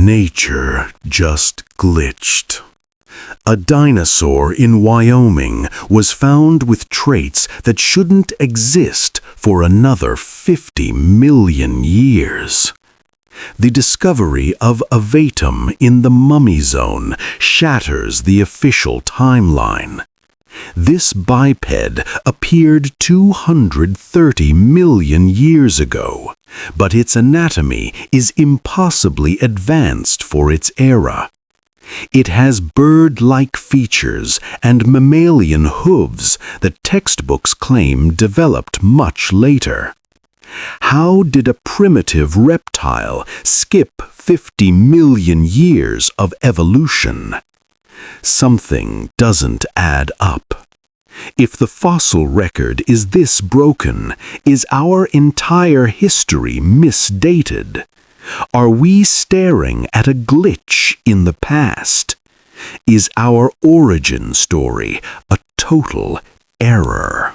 Nature just glitched. A dinosaur in Wyoming was found with traits that shouldn't exist for another 50 million years. The discovery of Ahvaytum in the mummy zone shatters the official timeline. This biped appeared 230 million years ago, but its anatomy is impossibly advanced for its era. It has bird-like features and mammalian hooves that textbooks claim developed much later. How did a primitive reptile skip 50 million years of evolution? Something doesn't add up. If the fossil record is this broken, is our entire history misdated? Are we staring at a glitch in the past? Is our origin story a total error?